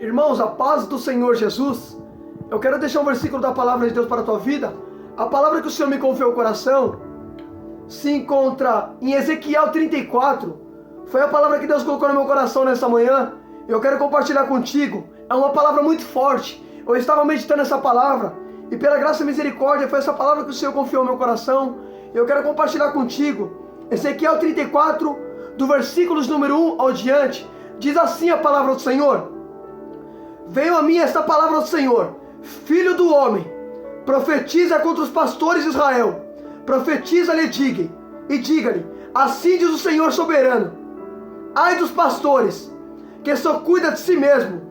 Irmãos, a paz do Senhor Jesus. Eu quero deixar um versículo da palavra de Deus para a tua vida. A palavra que o Senhor me confiou ao coração se encontra em Ezequiel 34. Foi a palavra que Deus colocou no meu coração nessa manhã. Eu quero compartilhar contigo. É uma palavra muito forte. Eu estava meditando essa palavra e pela graça e misericórdia foi essa palavra que o Senhor confiou no meu coração. Eu quero compartilhar contigo. Ezequiel 34, do versículos número 1 ao diante, diz assim a palavra do Senhor: Veio a mim esta palavra do Senhor: Filho do homem, profetiza contra os pastores de Israel. Profetiza-lhe e diga-lhe: assim diz o Senhor soberano: ai dos pastores, que só cuida de si mesmo.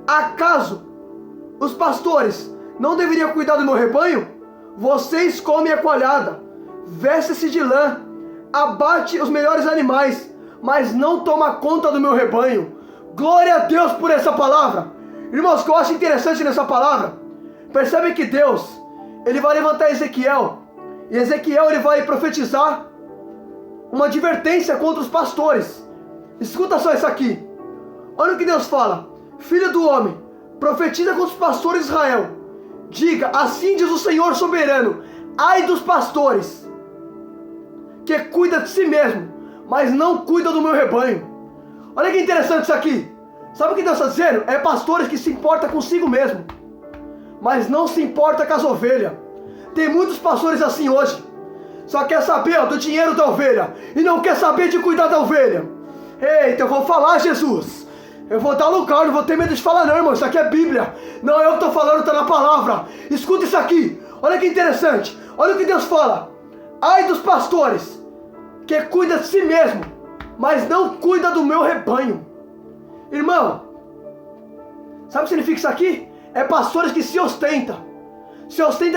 Acaso os pastores não deveriam cuidar do meu rebanho? Vocês comem a coalhada, vestem-se de lã, abate os melhores animais, mas não toma conta do meu rebanho. Glória a Deus por essa palavra. Irmãos, o que eu acho interessante nessa palavra, percebe que Deus, Ele vai levantar Ezequiel, e Ezequiel ele vai profetizar uma advertência contra os pastores. Escuta só isso aqui. Olha o que Deus fala: Filho do homem, profetiza contra os pastores de Israel. Diga: assim diz o Senhor soberano: ai dos pastores, que cuida de si mesmo, mas não cuida do meu rebanho. Olha que interessante isso aqui. Sabe o que Deus está dizendo? É pastores que se importam consigo mesmo, mas não se importa com as ovelhas. Tem muitos pastores assim hoje. Só quer saber do dinheiro da ovelha e não quer saber de cuidar da ovelha. Eita, eu vou falar, Jesus. Eu vou dar lugar, não vou ter medo de falar não, irmão. Isso aqui é Bíblia. Não é eu que estou falando, está na palavra. Escuta isso aqui. Olha que interessante. Olha o que Deus fala: ai dos pastores, que cuida de si mesmo, mas não cuida do meu rebanho. Irmão, sabe o que significa isso aqui? É pastores que se ostentam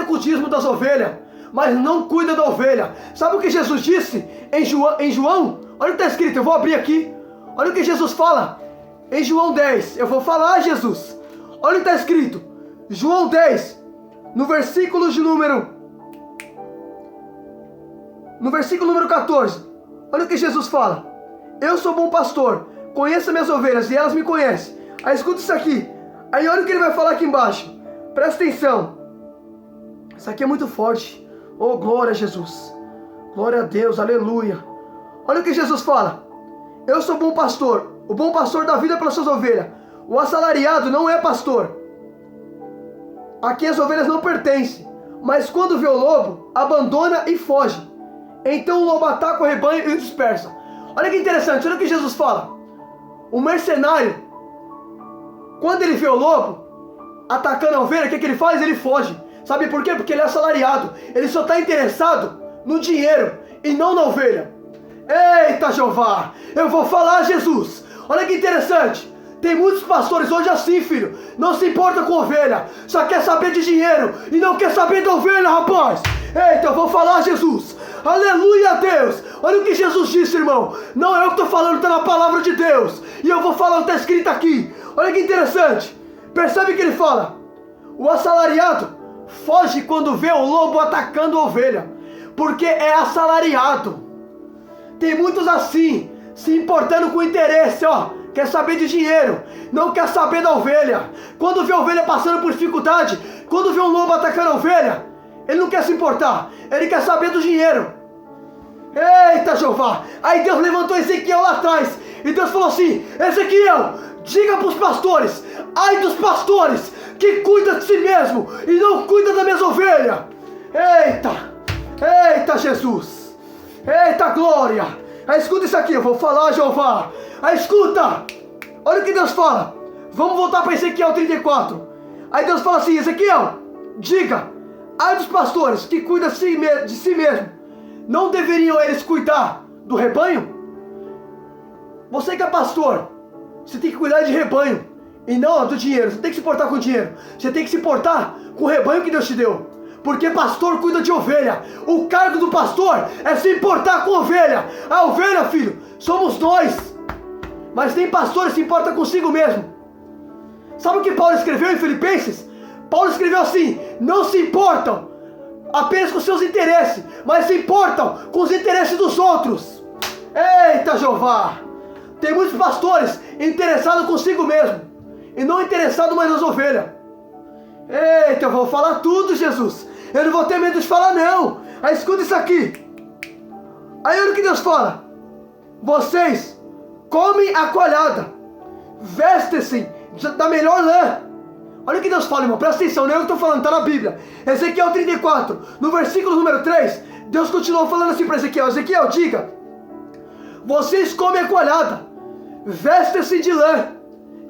com o dízimo das ovelhas, mas não cuida da ovelha. Sabe o que Jesus disse em João? Olha o que está escrito, eu vou abrir aqui. Olha o que Jesus fala em João 10. Eu vou falar, Jesus. Olha o que está escrito, João 10, no versículo número 14. Olha o que Jesus fala: eu sou bom pastor, conheço minhas ovelhas e elas me conhecem. Aí escuta isso aqui. Aí olha o que ele vai falar aqui embaixo. Presta atenção. Isso aqui é muito forte. Oh, glória a Jesus. Glória a Deus, aleluia. Olha o que Jesus fala: eu sou bom pastor, o bom pastor dá vida pelas suas ovelhas. O assalariado não é pastor. Aqui as ovelhas não pertencem, mas quando vê o lobo, abandona e foge. Então o lobo ataca o rebanho e o dispersa. Olha que interessante, olha o que Jesus fala. O mercenário, quando ele vê o lobo atacando a ovelha, o que ele faz? Ele foge. Sabe por quê? Porque ele é assalariado. Ele só está interessado no dinheiro e não na ovelha. Eita, Jeová, eu vou falar, Jesus. Olha que interessante. Tem muitos pastores hoje assim, filho. Não se importa com ovelha, só quer saber de dinheiro e não quer saber da ovelha, rapaz. Eita, eu vou falar, Jesus. Aleluia a Deus. Olha o que Jesus disse, irmão. Não é eu que estou falando, está na palavra de Deus. E eu vou falar o que está escrito aqui. Olha que interessante. Percebe que ele fala: o assalariado foge quando vê o lobo atacando a ovelha, porque é assalariado. Tem muitos assim, se importando com interesse, ó. Quer saber de dinheiro, não quer saber da ovelha. Quando vê a ovelha passando por dificuldade, quando vê um lobo atacando a ovelha, ele não quer se importar, ele quer saber do dinheiro. Eita, Jeová. Aí Deus levantou Ezequiel lá atrás, e Deus falou assim: Ezequiel, diga para os pastores: ai dos pastores que cuida de si mesmo e não cuida das minhas ovelhas. Eita, Jesus. Eita, glória. Aí escuta isso aqui, eu vou falar, Jeová. Aí escuta. Olha o que Deus fala. Vamos voltar para Ezequiel 34. Aí Deus fala assim: Ezequiel, diga: ai dos pastores que cuidam de si mesmo, não deveriam eles cuidar do rebanho? Você que é pastor, você tem que cuidar de rebanho e não do dinheiro. Você tem que se portar com o dinheiro. Você tem que se portar com o rebanho que Deus te deu. Porque pastor cuida de ovelha. O cargo do pastor é se importar com a ovelha. A ovelha, filho, somos nós. Mas tem pastores que se importam consigo mesmo. Sabe o que Paulo escreveu em Filipenses? Paulo escreveu assim: não se importam apenas com seus interesses, mas se importam com os interesses dos outros. Eita, Jeová. Tem muitos pastores interessados consigo mesmo e não interessado mais nas ovelhas. Eita, eu vou falar tudo, Jesus. Eu não vou ter medo de falar, não. Aí escuta isso aqui. Aí olha o que Deus fala. Vocês comem a coalhada, vestem-se da melhor lã. Olha o que Deus fala, irmão. Presta atenção, não é eu que estou falando, está na Bíblia. Ezequiel 34, no versículo número 3, Deus continuou falando assim para Ezequiel. Ezequiel, diga: vocês comem a coalhada, vestem-se de lã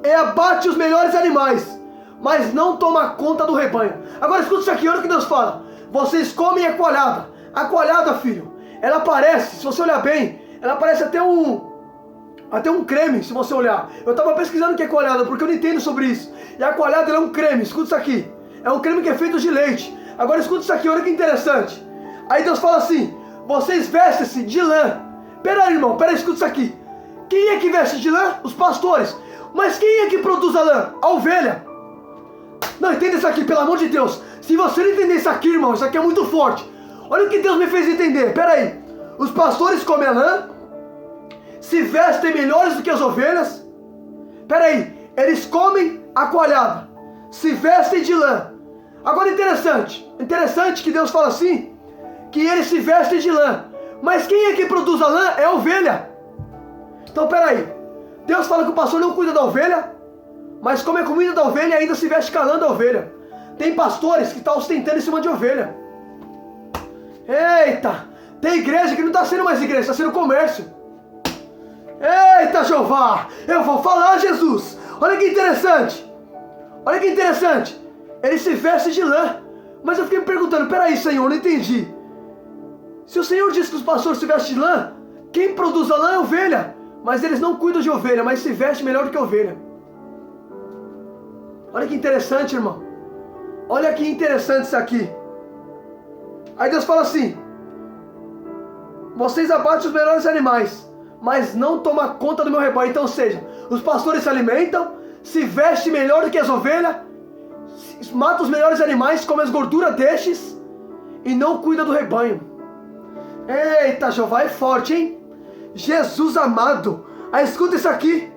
e abate os melhores animais, mas não toma conta do rebanho. Agora escuta isso aqui, olha o que Deus fala. Vocês comem a coalhada. A coalhada, filho, ela parece, se você olhar bem, ela parece até um creme, se você olhar. Eu estava pesquisando o que é coalhada, porque eu não entendo sobre isso. E a coalhada é um creme, escuta isso aqui. É um creme que é feito de leite. Agora escuta isso aqui, olha que interessante. Aí Deus fala assim: vocês vestem-se de lã. Peraí, irmão, peraí, escuta isso aqui. Quem é que veste de lã? Os pastores. Mas quem é que produz a lã? A ovelha. Não, entenda isso aqui, pelo amor de Deus. Se você não entender isso aqui, irmão, isso aqui é muito forte. Olha o que Deus me fez entender. Peraí. Os pastores comem a lã, se vestem melhores do que as ovelhas. Peraí. Eles comem a coalhada, se vestem de lã. Agora interessante que Deus fala assim, que eles se vestem de lã. Mas quem é que produz a lã? É a ovelha. Então peraí. Deus fala que o pastor não cuida da ovelha, mas come a comida da ovelha e ainda se veste com a lã da ovelha. Tem pastores que estão ostentando em cima de ovelha. Eita! Tem igreja que não está sendo mais igreja, está sendo comércio. Eita, Jeová! Eu vou falar, Jesus! Olha que interessante! Olha que interessante! Ele se veste de lã. Mas eu fiquei me perguntando, peraí, Senhor, eu não entendi. Se o Senhor disse que os pastores se vestem de lã, quem produz a lã é a ovelha. Mas eles não cuidam de ovelha, mas se vestem melhor do que a ovelha. Olha que interessante, irmão. Olha que interessante isso aqui. Aí Deus fala assim: vocês abatem os melhores animais, mas não tomam conta do meu rebanho. Então, ou seja, os pastores se alimentam, se vestem melhor do que as ovelhas, matam os melhores animais, comem as gorduras destes e não cuida do rebanho. Eita, Jeová é forte, hein? Jesus amado. Aí escuta isso aqui.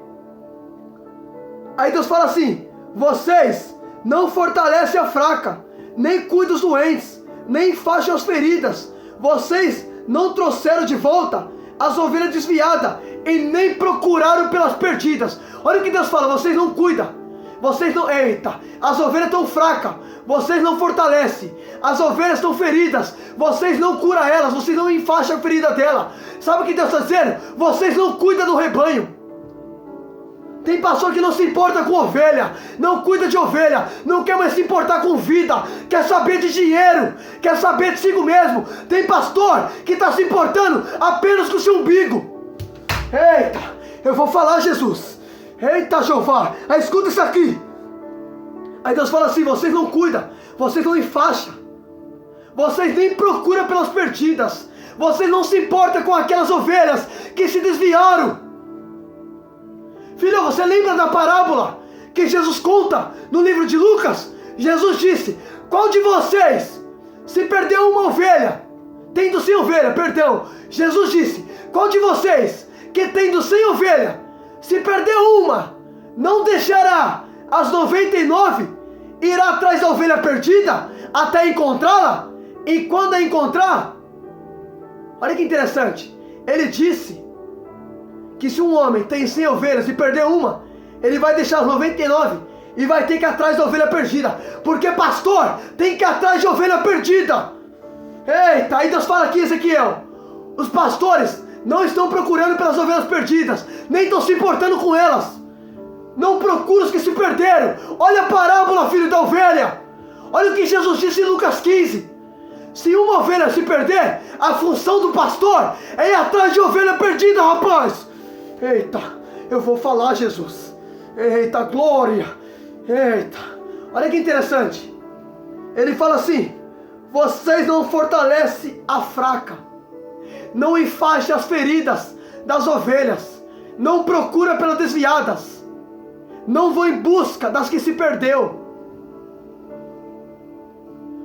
Aí Deus fala assim: vocês não fortalecem a fraca, nem cuidam dos doentes, nem enfaixam as feridas. Vocês não trouxeram de volta as ovelhas desviadas e nem procuraram pelas perdidas. Olha o que Deus fala: vocês não cuidam. Vocês não... Eita, as ovelhas estão fracas, vocês não fortalecem. As ovelhas estão feridas, vocês não curam elas, vocês não enfaixam a ferida dela. Sabe o que Deus está dizendo? Vocês não cuidam do rebanho. Tem pastor que não se importa com ovelha, não cuida de ovelha, não quer mais se importar com vida, quer saber de dinheiro, quer saber de si mesmo. Tem pastor que está se importando apenas com o seu umbigo. Eita, eu vou falar, Jesus. Eita, Jeová, aí escuta isso aqui. Aí Deus fala assim: vocês não cuidam, vocês não enfaixam, vocês nem procuram pelas perdidas, vocês não se importam com aquelas ovelhas que se desviaram. Filho, você lembra da parábola que Jesus conta no livro de Lucas? Jesus disse: qual de vocês, se perdeu uma ovelha, tendo 100 ovelhas, perdão, Jesus disse: qual de vocês, que tendo 100 ovelhas, se perder uma, não deixará as 99, irá atrás da ovelha perdida, até encontrá-la? E quando a encontrar, olha que interessante, ele disse que se um homem tem 100 ovelhas e perder uma, ele vai deixar as 99 e vai ter que ir atrás da ovelha perdida. Porque pastor tem que ir atrás de ovelha perdida. Eita, aí Deus fala aqui, Ezequiel: os pastores não estão procurando pelas ovelhas perdidas, nem estão se importando com elas. Não procura os que se perderam. Olha a parábola, filho da ovelha. Olha o que Jesus disse em Lucas 15. Se uma ovelha se perder, a função do pastor é ir atrás de ovelha perdida, rapaz. Eita, eu vou falar, Jesus. Eita, glória. Eita, olha que interessante. Ele fala assim: vocês não fortalecem a fraca, não enfaixem as feridas das ovelhas, não procuram pelas desviadas, não vão em busca das que se perdeu.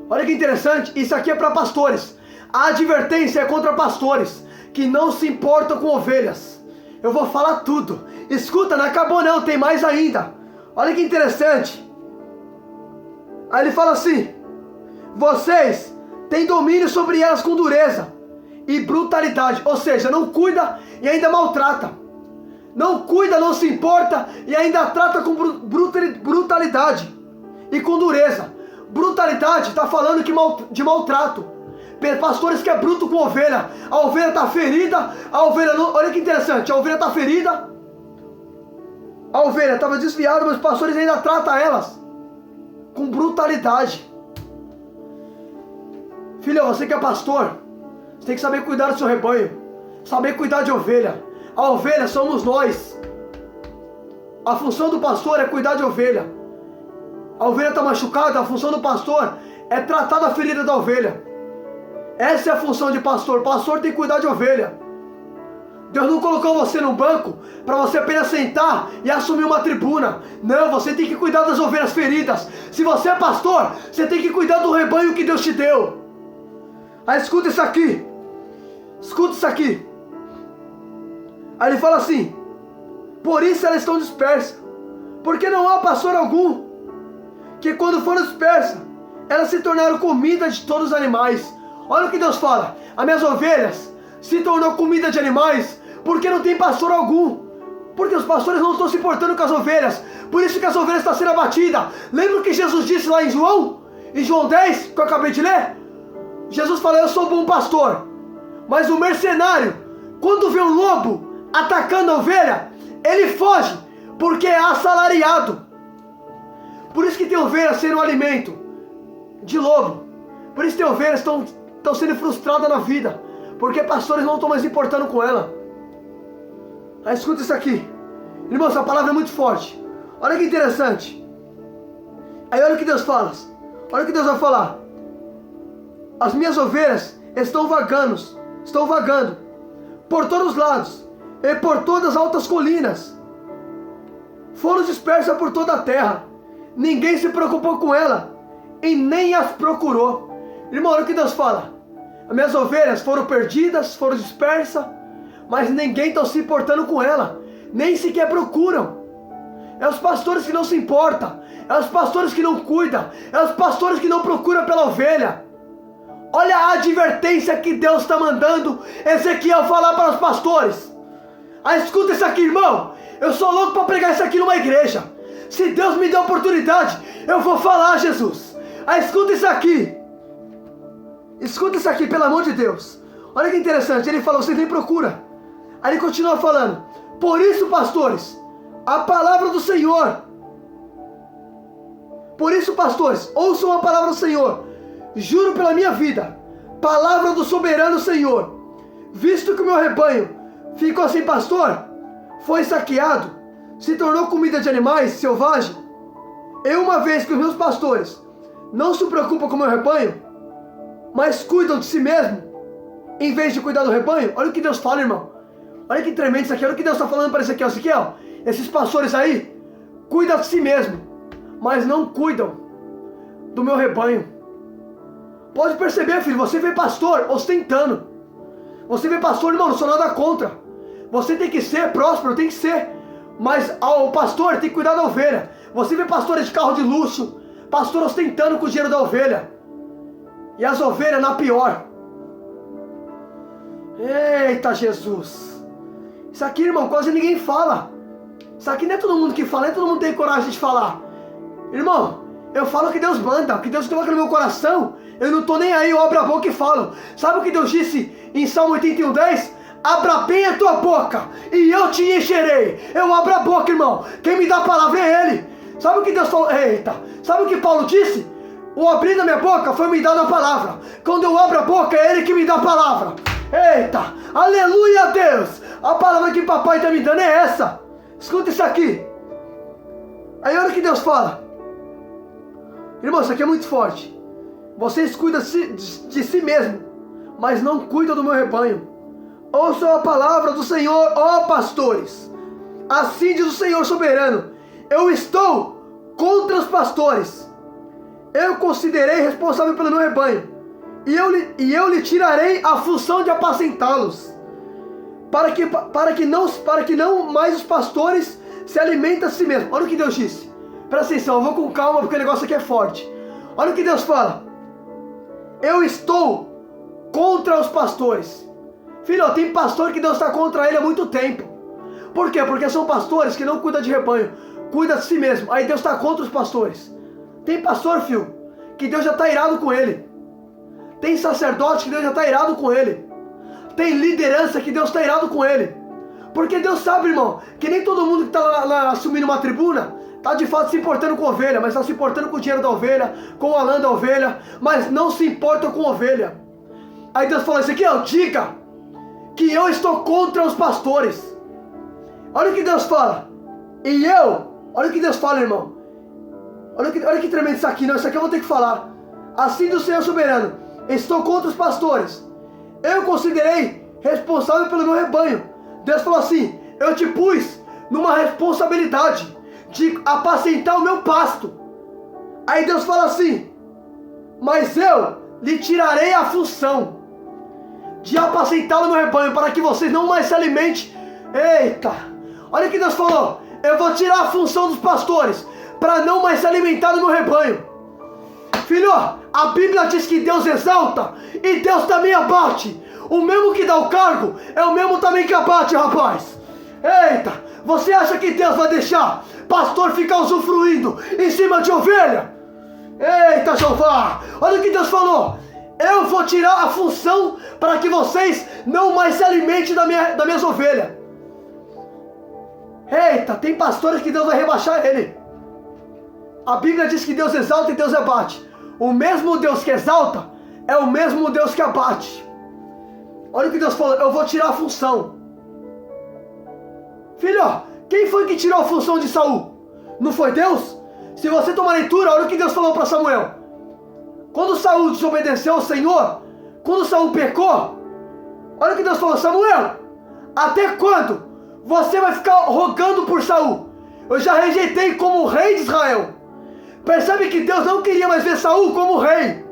Olha que interessante, isso aqui é para pastores. A advertência é contra pastores que não se importam com ovelhas. Eu vou falar tudo. Escuta, não acabou não, tem mais ainda. Olha que interessante. Aí ele fala assim: vocês têm domínio sobre elas com dureza e brutalidade. Ou seja, não cuida e ainda maltrata. Não cuida, não se importa e ainda trata com brutalidade e com dureza. Brutalidade está falando de maltrato. Pastores que é bruto com ovelha. A ovelha está ferida, a ovelha não... Olha que interessante, a ovelha está ferida, a ovelha estava desviada, mas os pastores ainda tratam elas com brutalidade. Filho, você que é pastor, você tem que saber cuidar do seu rebanho, saber cuidar de ovelha. A ovelha somos nós. A função do pastor é cuidar de ovelha. A ovelha está machucada, a função do pastor é tratar da ferida da ovelha. Essa é a função de pastor. Pastor tem que cuidar de ovelha. Deus não colocou você num banco para você apenas sentar e assumir uma tribuna. Não, você tem que cuidar das ovelhas feridas. Se você é pastor, você tem que cuidar do rebanho que Deus te deu. Aí escuta isso aqui. Escuta isso aqui. Aí ele fala assim: por isso elas estão dispersas, porque não há pastor algum, que quando foram dispersas, elas se tornaram comida de todos os animais. Olha o que Deus fala: as minhas ovelhas se tornou comida de animais, porque não tem pastor algum, porque os pastores não estão se importando com as ovelhas, por isso que as ovelhas estão sendo abatidas. Lembra o que Jesus disse lá em João 10, que eu acabei de ler? Jesus falou: eu sou bom pastor, mas o mercenário, quando vê um lobo atacando a ovelha, ele foge, porque é assalariado. Por isso que tem ovelhas sendo um alimento de lobo. Por isso tem ovelhas que estão sendo frustradas na vida, porque pastores não estão mais importando com ela. Aí escuta isso aqui. Irmão, essa palavra é muito forte. Olha que interessante. Aí olha o que Deus fala. Olha o que Deus vai falar: as minhas ovelhas estão vagando por todos os lados e por todas as altas colinas. Foram dispersas por toda a terra. Ninguém se preocupou com ela e nem as procurou. Irmão, olha o que Deus fala: as minhas ovelhas foram perdidas, foram dispersas, mas ninguém está se importando com ela, nem sequer procuram. É os pastores que não se importam, é os pastores que não cuidam, é os pastores que não procuram pela ovelha. Olha a advertência que Deus está mandando Ezequiel falar para os pastores. Aí escuta isso aqui, irmão. Eu sou louco para pregar isso aqui numa igreja. Se Deus me der oportunidade, eu vou falar, Jesus. Aí escuta isso aqui. Escuta isso aqui, pelo amor de Deus. Olha que interessante, ele fala: você nem procura. Aí ele continua falando: por isso, pastores, a palavra do Senhor. Por isso, pastores, ouçam a palavra do Senhor. Juro pela minha vida, palavra do soberano Senhor, visto que o meu rebanho ficou sem pastor, foi saqueado, se tornou comida de animais selvagens, e uma vez que os meus pastores não se preocupam com o meu rebanho, mas cuidam de si mesmo, em vez de cuidar do rebanho. Olha o que Deus fala, irmão. Olha que tremendo isso aqui. Olha o que Deus está falando para Ezequiel. Ezequiel, esses pastores aí cuidam de si mesmo, mas não cuidam do meu rebanho. Pode perceber, filho, você vê pastor ostentando. Você vê pastor, irmão, não sou nada contra. Você tem que ser próspero, tem que ser. Mas o pastor tem que cuidar da ovelha. Você vê pastores de carro de luxo, pastor ostentando com o dinheiro da ovelha. E as ovelhas na pior. Eita Jesus. Isso aqui, irmão, quase ninguém fala. Isso aqui não é todo mundo que fala, nem todo mundo tem coragem de falar. Irmão, eu falo o que Deus manda, o que Deus coloca no meu coração. Eu não estou nem aí, eu abro a boca e falo. Sabe o que Deus disse em Salmo 81:10? Abra bem a tua boca e eu te encherei. Eu abro a boca, irmão. Quem me dá a palavra é Ele. Sabe o que Deus falou? Eita. Sabe o que Paulo disse? O abrir da minha boca foi me dado a palavra. Quando eu abro a boca é Ele que me dá a palavra. Eita. Aleluia a Deus. A palavra que papai está me dando é essa. Escuta isso aqui. Aí olha o que Deus fala. Irmão, isso aqui é muito forte. Vocês cuidam de si mesmo, mas não cuidam do meu rebanho. Ouçam a palavra do Senhor, ó pastores. Assim diz o Senhor soberano: eu estou contra os pastores. Eu considerei responsável pelo meu rebanho, e eu lhe tirarei a função de apacentá-los, para que não mais os pastores se alimentem a si mesmos. Olha o que Deus disse: Presta atenção, eu vou com calma porque o negócio aqui é forte. Olha o que Deus fala. Eu estou contra os pastores. Filho, tem pastor que Deus está contra ele há muito tempo. Por quê? Porque são pastores que não cuidam de rebanho, cuidam de si mesmo. Aí Deus está contra os pastores. Tem pastor, filho, que Deus já está irado com ele. Tem sacerdote que Deus já está irado com ele. Tem liderança que Deus está irado com ele. Porque Deus sabe, irmão, que nem todo mundo que está lá assumindo uma tribuna está de fato se importando com ovelha, mas está se importando com o dinheiro da ovelha, com a lã da ovelha, mas não se importa com ovelha. Aí Deus fala, Ezequiel, diga que eu estou contra os pastores. Olha o que Deus fala. Olha o que Deus fala, irmão. Olha que tremendo isso aqui, não, isso aqui eu vou ter que falar. Assim do Senhor soberano, estou contra os pastores. Eu considerei responsável pelo meu rebanho. Deus falou assim, eu te pus numa responsabilidade de apacentar o meu pasto. Aí Deus fala assim, mas eu lhe tirarei a função de apacentar o meu rebanho, para que vocês não mais se alimentem. Eita, olha o que Deus falou, eu vou tirar a função dos pastores, para não mais se alimentar do meu rebanho. Filho, a Bíblia diz que Deus exalta e Deus também abate. O mesmo que dá o cargo é o mesmo também que abate, rapaz. Eita, você acha que Deus vai deixar pastor ficar usufruindo em cima de ovelha? Eita, Jeová, olha o que Deus falou. Eu vou tirar a função para que vocês não mais se alimentem das minhas ovelhas. Eita, tem pastores que Deus vai rebaixar ele. A Bíblia diz que Deus exalta e Deus abate. O mesmo Deus que exalta é o mesmo Deus que abate. Olha o que Deus falou, eu vou tirar a função. Filho, quem foi que tirou a função de Saul? Não foi Deus? Se você tomar leitura, olha o que Deus falou para Samuel. Quando Saul desobedeceu ao Senhor, quando Saul pecou, olha o que Deus falou, Samuel, até quando você vai ficar rogando por Saul? Eu já rejeitei como rei de Israel. Percebe que Deus não queria mais ver Saul como rei.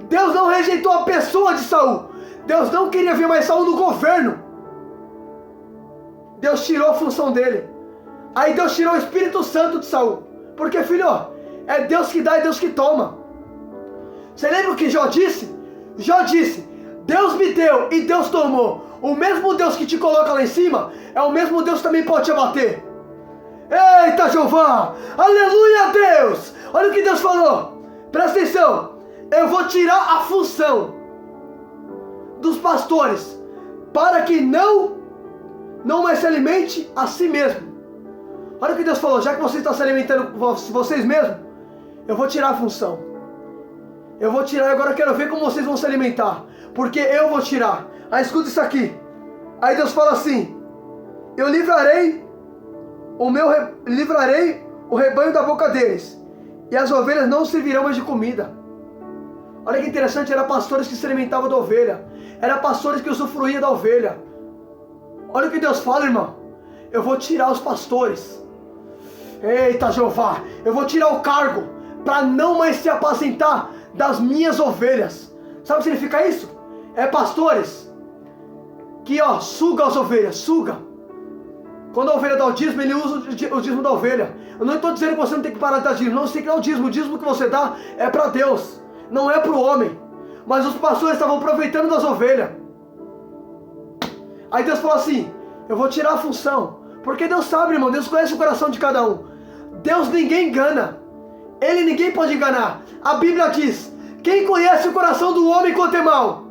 Deus não rejeitou a pessoa de Saul. Deus não queria ver mais Saul no governo. Deus tirou a função dele. Aí Deus tirou o Espírito Santo de Saul. Porque, filho, é Deus que dá e Deus que toma. Você lembra o que Jó disse? Jó disse, Deus me deu e Deus tomou. O mesmo Deus que te coloca lá em cima, é o mesmo Deus que também pode te abater. Eita, Jeová! Aleluia a Deus! Olha o que Deus falou. Presta atenção. Eu vou tirar a função dos pastores para que não mais se alimente a si mesmo. Olha o que Deus falou. Já que você está se alimentando vocês mesmos, eu vou tirar a função. Eu vou tirar, agora eu quero ver como vocês vão se alimentar. Porque eu vou tirar. Aí escuta isso aqui. Aí Deus fala assim, eu livrarei o rebanho da boca deles, e as ovelhas não servirão mais de comida. Olha que interessante, eram pastores que se alimentavam da ovelha. Eram pastores que usufruíam da ovelha. Olha o que Deus fala, irmão. Eu vou tirar os pastores. Eita, Jeová. Eu vou tirar o cargo para não mais se apacentar das minhas ovelhas. Sabe o que significa isso? É pastores que, suga as ovelhas, suga. Quando a ovelha dá o dízimo, ele usa o dízimo da ovelha. Eu não estou dizendo que você não tem que parar de dar dízimo. Não, você tem que dar o dízimo que você dá é para Deus. Não é para o homem. Mas os pastores estavam aproveitando das ovelhas. Aí Deus falou assim, eu vou tirar a função. Porque Deus sabe, irmão, Deus conhece o coração de cada um. Deus ninguém engana. Ele ninguém pode enganar. A Bíblia diz, quem conhece o coração do homem quanto é mal?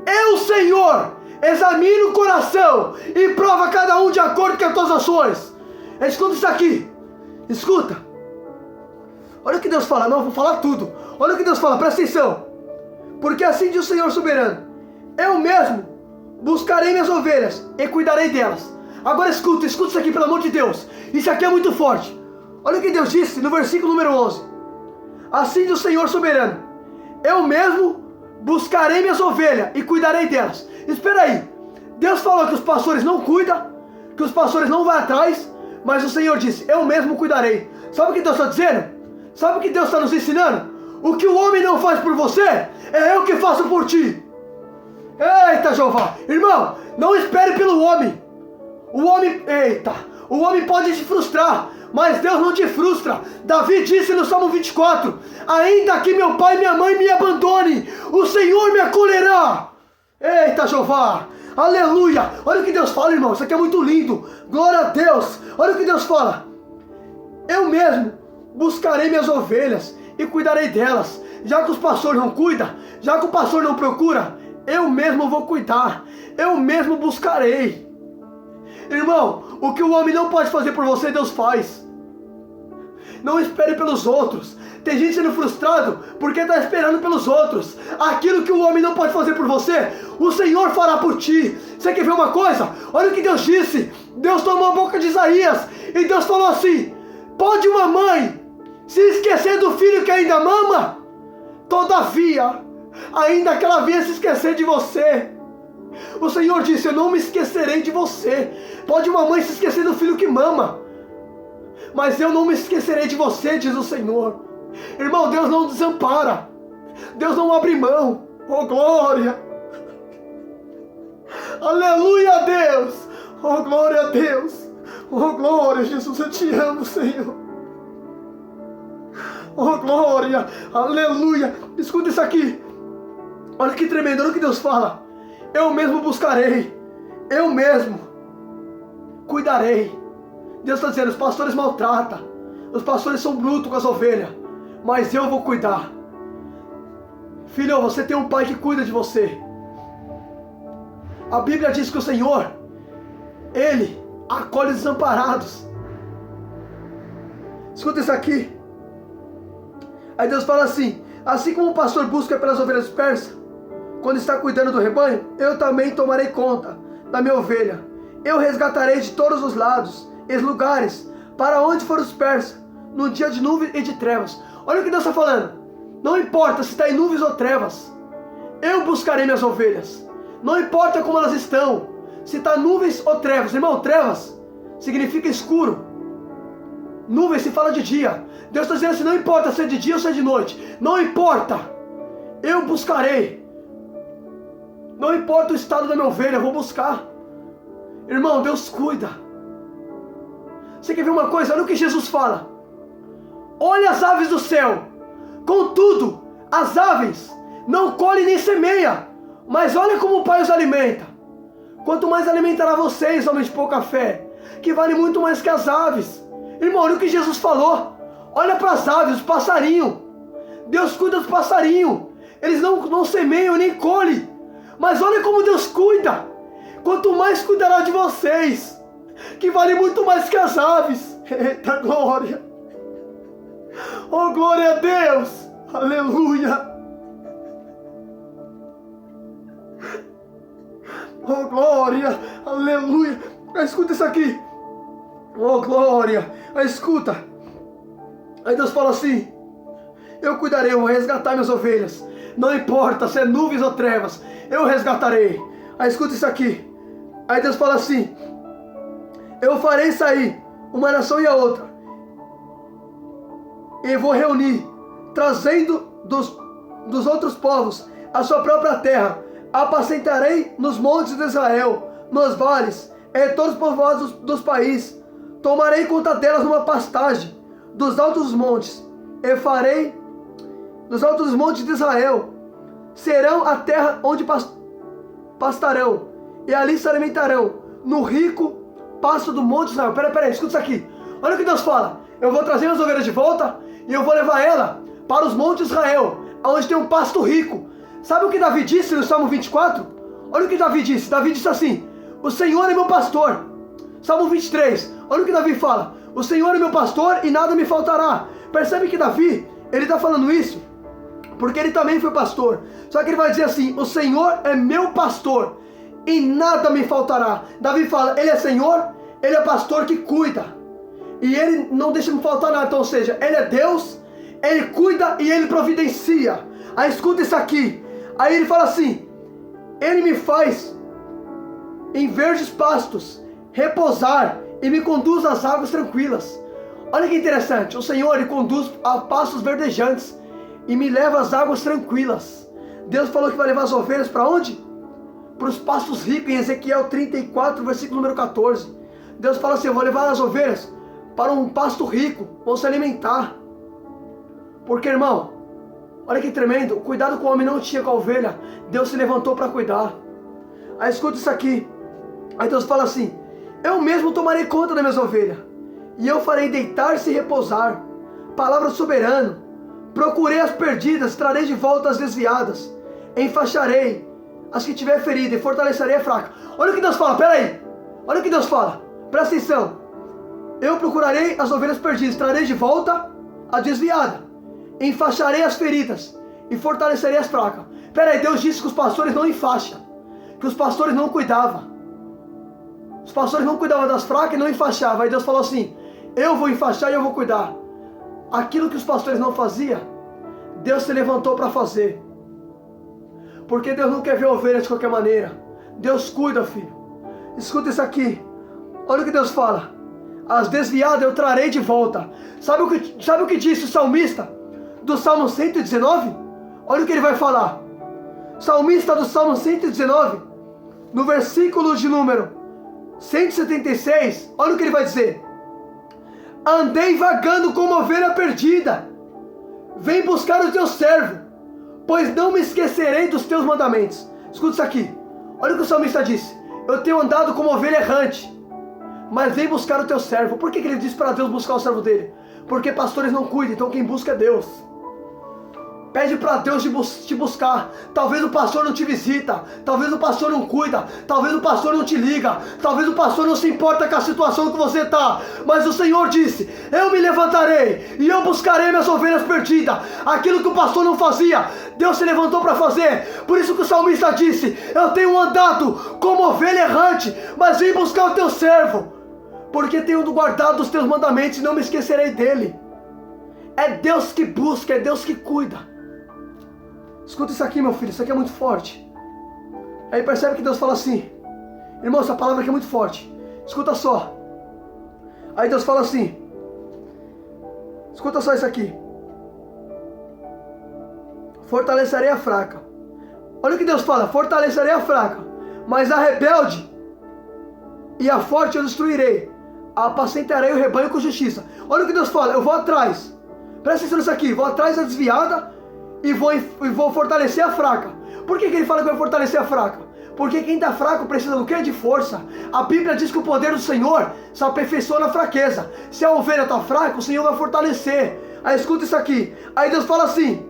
Eu, Senhor, examino o coração e prova cada um de acordo com as tuas ações. Escuta isso aqui. Escuta. Olha o que Deus fala. Não, eu vou falar tudo. Olha o que Deus fala, presta atenção. Porque assim diz o Senhor soberano, eu mesmo buscarei minhas ovelhas e cuidarei delas. Agora escuta isso aqui, pelo amor de Deus. Isso aqui é muito forte. Olha o que Deus disse no versículo número 11. Assim diz o Senhor soberano, eu mesmo buscarei minhas ovelhas e cuidarei delas. Espera aí. Deus falou que os pastores não cuidam, que os pastores não vão atrás, mas o Senhor disse, eu mesmo cuidarei. Sabe o que Deus está dizendo? Sabe o que Deus está nos ensinando? O que o homem não faz por você, é eu que faço por ti. Eita, Jeová. Irmão, não espere pelo homem. O O homem pode te frustrar, mas Deus não te frustra. Davi disse no Salmo 24: ainda que meu pai e minha mãe me abandonem, o Senhor me acolherá. Eita, Jeová, aleluia. Olha o que Deus fala, irmão, isso aqui é muito lindo. Glória a Deus. Olha o que Deus fala: eu mesmo buscarei minhas ovelhas e cuidarei delas. Já que os pastores não cuidam, já que o pastor não procura, eu mesmo vou cuidar, eu mesmo buscarei. Irmão, o que o homem não pode fazer por você, Deus faz. Não espere pelos outros. Tem gente sendo frustrado porque está esperando pelos outros. Aquilo que o homem não pode fazer por você, o Senhor fará por ti. Você quer ver uma coisa? Olha o que Deus disse. Deus tomou a boca de Isaías e Deus falou assim: pode uma mãe se esquecer do filho que ainda mama? Todavia, ainda que ela venha se esquecer de você, o Senhor disse: eu não me esquecerei de você. Pode uma mãe se esquecer do filho que mama, mas eu não me esquecerei de você, diz o Senhor. Irmão, Deus não desampara, Deus não abre mão. Oh glória, aleluia a Deus, oh glória a Deus, oh glória, Jesus, eu te amo, Senhor. Oh glória, aleluia. Escuta isso aqui, olha que tremendo, olha o que Deus fala: eu mesmo buscarei, eu mesmo cuidarei. Deus está dizendo: os pastores maltratam, os pastores são brutos com as ovelhas, mas eu vou cuidar. Filho, você tem um pai que cuida de você. A Bíblia diz que o Senhor, Ele acolhe os desamparados. Escuta isso aqui. Aí Deus fala assim: assim como o pastor busca pelas ovelhas dispersas, quando está cuidando do rebanho, eu também tomarei conta da minha ovelha. Eu resgatarei de todos os lados e lugares para onde for dispersa, no dia de nuvens e de trevas. Olha o que Deus está falando. Não importa se está em nuvens ou trevas, eu buscarei minhas ovelhas. Não importa como elas estão, se está nuvens ou trevas. Irmão, trevas significa escuro. Nuvens se fala de dia. Deus está dizendo assim: não importa se é de dia ou se é de noite, não importa, eu buscarei. Não importa o estado da minha ovelha, eu vou buscar. Irmão, Deus cuida. Você quer ver uma coisa? Olha o que Jesus fala: olha as aves do céu, contudo as aves não colhem nem semeia, mas olha como o Pai os alimenta. Quanto mais alimentará vocês, homens de pouca fé, que vale muito mais que as aves. Irmão, olha o que Jesus falou. Olha para as aves, os passarinhos. Deus cuida dos passarinhos. Eles não semeiam nem colhem, mas olha como Deus cuida. Quanto mais cuidará de vocês, que vale muito mais que as aves. Eita glória. Oh glória a Deus. Aleluia. Oh glória. Aleluia. Escuta isso aqui. Oh glória. Escuta. Aí Deus fala assim: eu cuidarei, eu vou resgatar minhas ovelhas. Não importa se é nuvens ou trevas, eu resgatarei. Aí escuta isso aqui. Aí Deus fala assim: eu farei sair uma nação e a outra, e vou reunir, trazendo dos outros povos a sua própria terra. Apacentarei nos montes de Israel, nos vales, e todos os povoados dos países. Tomarei conta delas numa pastagem dos altos montes, e farei dos altos montes de Israel, serão a terra onde pastarão, e ali se alimentarão, no rico pasto do monte de Israel. Peraí, escuta isso aqui. Olha o que Deus fala: eu vou trazer as ovelhas de volta, e eu vou levar ela para os montes de Israel, onde tem um pasto rico. Sabe o que Davi disse no Salmo 24? Olha o que Davi disse. Davi disse assim: o Senhor é meu pastor. Salmo 23, olha o que Davi fala: o Senhor é meu pastor e nada me faltará. Percebe que Davi, ele está falando isso porque ele também foi pastor. Só que ele vai dizer assim: o Senhor é meu pastor e nada me faltará. Davi fala: ele é Senhor, ele é pastor que cuida, e ele não deixa me faltar nada. Então, ou seja, ele é Deus, ele cuida e ele providencia. Aí escuta isso aqui. Aí ele fala assim: ele me faz em verdes pastos repousar e me conduz às águas tranquilas. Olha que interessante. O Senhor, ele conduz a pastos verdejantes e me leva às águas tranquilas. Deus falou que vai levar as ovelhas para onde? Para os pastos ricos, em Ezequiel 34, versículo número 14. Deus fala assim, eu vou levar as ovelhas para um pasto rico, vão se alimentar. Porque, irmão, olha que tremendo, o cuidado que o homem não tinha com a ovelha, Deus se levantou para cuidar. Aí escuta isso aqui. Aí Deus fala assim, eu mesmo tomarei conta das minhas ovelhas, e eu farei deitar-se e repousar. Palavra soberana. Procurei as perdidas, trarei de volta as desviadas, enfaixarei as que tiver ferida e fortalecerei a fraca. Olha o que Deus fala, peraí. Olha o que Deus fala, presta atenção. Eu procurarei as ovelhas perdidas, trarei de volta a desviada, enfaixarei as feridas e fortalecerei as fracas. Peraí, Deus disse que os pastores não enfaixam, que os pastores não cuidavam. Os pastores não cuidavam das fracas e não enfaixavam. Aí Deus falou assim, eu vou enfaixar e eu vou cuidar. Aquilo que os pastores não faziam, Deus se levantou para fazer. Porque Deus não quer ver ovelha de qualquer maneira. Deus cuida, filho. Escuta isso aqui. Olha o que Deus fala. As desviadas eu trarei de volta. Sabe o que disse o salmista do Salmo 119? Olha o que ele vai falar. Salmista do Salmo 119, no versículo de número 176, olha o que ele vai dizer. Andei vagando como ovelha perdida. Vem buscar o teu servo, pois não me esquecerei dos teus mandamentos. Escuta isso aqui. Olha o que o salmista disse. Eu tenho andado como ovelha errante, mas vem buscar o teu servo. Por que ele disse para Deus buscar o servo dele? Porque pastores não cuidam, então quem busca é Deus. Pede para Deus te buscar. Talvez o pastor não te visita, talvez o pastor não cuida, talvez o pastor não te liga, talvez o pastor não se importa com a situação que você está. Mas o Senhor disse, eu me levantarei e eu buscarei minhas ovelhas perdidas. Aquilo que o pastor não fazia, Deus se levantou para fazer. Por isso que o salmista disse, eu tenho andado como ovelha errante, mas vem buscar o teu servo, porque tenho guardado os teus mandamentos e não me esquecerei dele. É Deus que busca, é Deus que cuida. Escuta isso aqui, meu filho, isso aqui é muito forte. Aí percebe que Deus fala assim, irmão, essa palavra aqui é muito forte. Escuta só. Aí Deus fala assim, escuta só isso aqui. Fortalecerei a fraca. Olha o que Deus fala, fortalecerei a fraca, mas a rebelde e a forte eu destruirei. Apacentarei o rebanho com justiça. Olha o que Deus fala, eu vou atrás. Presta atenção nisso aqui, vou atrás da desviada e vou fortalecer a fraca. Por que ele fala que vai fortalecer a fraca? Porque quem está fraco precisa do quê? De força. A Bíblia diz que o poder do Senhor se aperfeiçoa na fraqueza. Se a ovelha está fraca, o Senhor vai fortalecer. Aí escuta isso aqui. Aí Deus fala assim,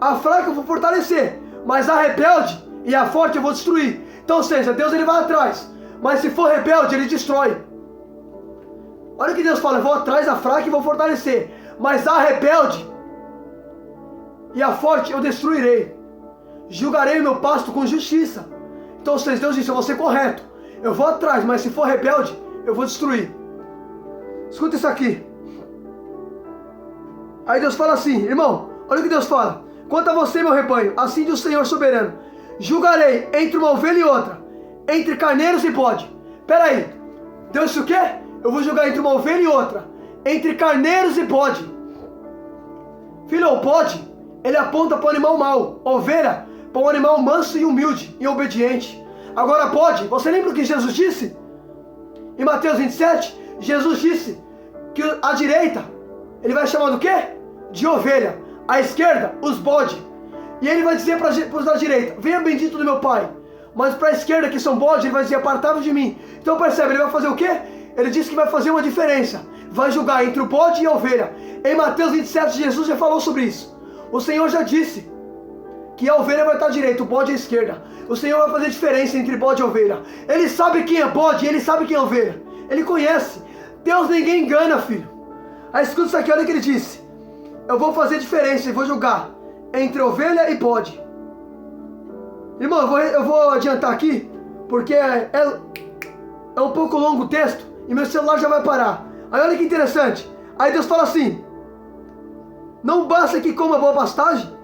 a fraca eu vou fortalecer, mas a rebelde e a forte eu vou destruir. Então, ou seja, Deus ele vai atrás, mas se for rebelde, ele destrói. Olha o que Deus fala, eu vou atrás da fraca e vou fortalecer, mas a rebelde e a forte eu destruirei. Julgarei o meu pasto com justiça. Então, ou seja, Deus disse, eu vou ser correto. Eu vou atrás, mas se for rebelde, eu vou destruir. Escuta isso aqui. Aí Deus fala assim, irmão, olha o que Deus fala. Quanto a você, meu rebanho, assim diz o Senhor soberano, julgarei entre uma ovelha e outra, entre carneiros e bode. Peraí, Deus disse o quê? Eu vou julgar entre uma ovelha e outra, entre carneiros e bode. Filho, o bode, ele aponta para o animal mau. Ovelha, para um animal manso e humilde e obediente. Agora bode, você lembra o que Jesus disse? Em Mateus 27, Jesus disse que a direita, ele vai chamar do quê? De ovelha. A esquerda, os bode. E ele vai dizer para os da direita, venha bendito do meu Pai. Mas para a esquerda, que são bode, ele vai dizer, apartai-vos de mim. Então percebe, ele vai fazer o quê? Ele disse que vai fazer uma diferença. Vai julgar entre o bode e a ovelha. Em Mateus 27, Jesus já falou sobre isso. O Senhor já disse que a ovelha vai estar à direita, o bode à esquerda. O Senhor vai fazer diferença entre bode e ovelha. Ele sabe quem é bode, ele sabe quem é ovelha. Ele conhece. Deus ninguém engana, filho. Aí escuta isso aqui, olha o que ele disse. Eu vou fazer diferença e vou julgar entre ovelha e bode. Irmão, eu vou adiantar aqui, porque é um pouco longo o texto e meu celular já vai parar. Aí olha que interessante. Aí Deus fala assim, não basta que coma boa pastagem,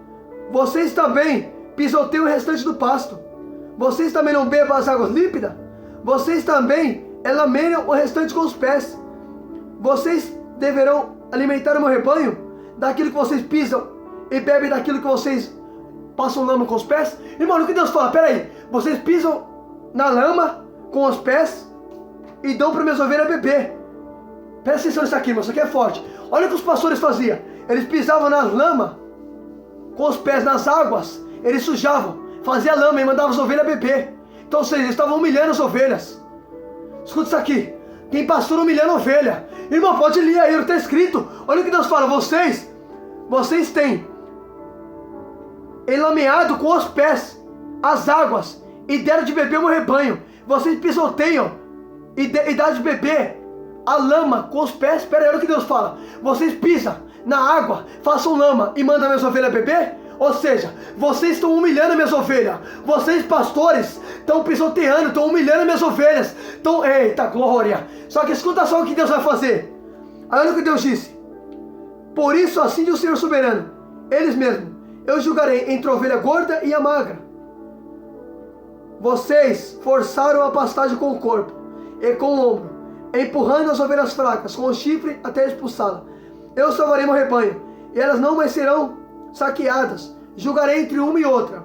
vocês também pisoteiam o restante do pasto. Vocês também não bebam as águas límpidas. Vocês também lameiam o restante com os pés. Vocês deverão alimentar o meu rebanho daquilo que vocês pisam e bebem daquilo que vocês passam lama com os pés. Irmão, o que Deus fala? Peraí, vocês pisam na lama com os pés e dão para minhas ovelhas beber. Presta atenção nisso aqui, irmão, isso aqui é forte. Olha o que os pastores faziam. Eles pisavam na lama, com os pés nas águas, eles sujavam, faziam lama e mandavam as ovelhas beber. Então, ou seja, eles estavam humilhando as ovelhas. Escuta isso aqui. Tem pastor humilhando a ovelha. Irmão, pode ler aí, está escrito. Olha o que Deus fala. Vocês têm enlameado com os pés as águas e deram de beber o meu rebanho. Vocês pisoteiam e dão de beber a lama com os pés. Espera aí, olha o que Deus fala. Vocês pisam na água, façam lama e mandam minhas ovelhas beber? Ou seja, vocês estão humilhando minhas ovelhas. Vocês, pastores, estão pisoteando, estão humilhando minhas ovelhas. Eita glória! Só que escuta só o que Deus vai fazer. Olha o que Deus disse. Por isso, assim diz o Senhor soberano, eles mesmos, eu julgarei entre a ovelha gorda e a magra. Vocês forçaram a pastagem com o corpo e com o ombro, empurrando as ovelhas fracas com o chifre até expulsá-la. Eu salvarei meu rebanho, e elas não mais serão saqueadas. Julgarei entre uma e outra.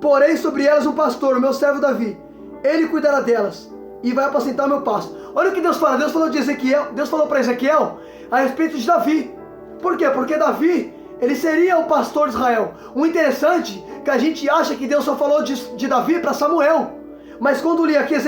Porei sobre elas um pastor, o meu servo Davi. Ele cuidará delas e vai apacentar meu pasto. Olha o que Deus fala. Deus falou para Ezequiel a respeito de Davi. Por quê? Porque Davi, ele seria o pastor de Israel. O interessante é que a gente acha que Deus só falou de Davi para Samuel. Mas quando li aqui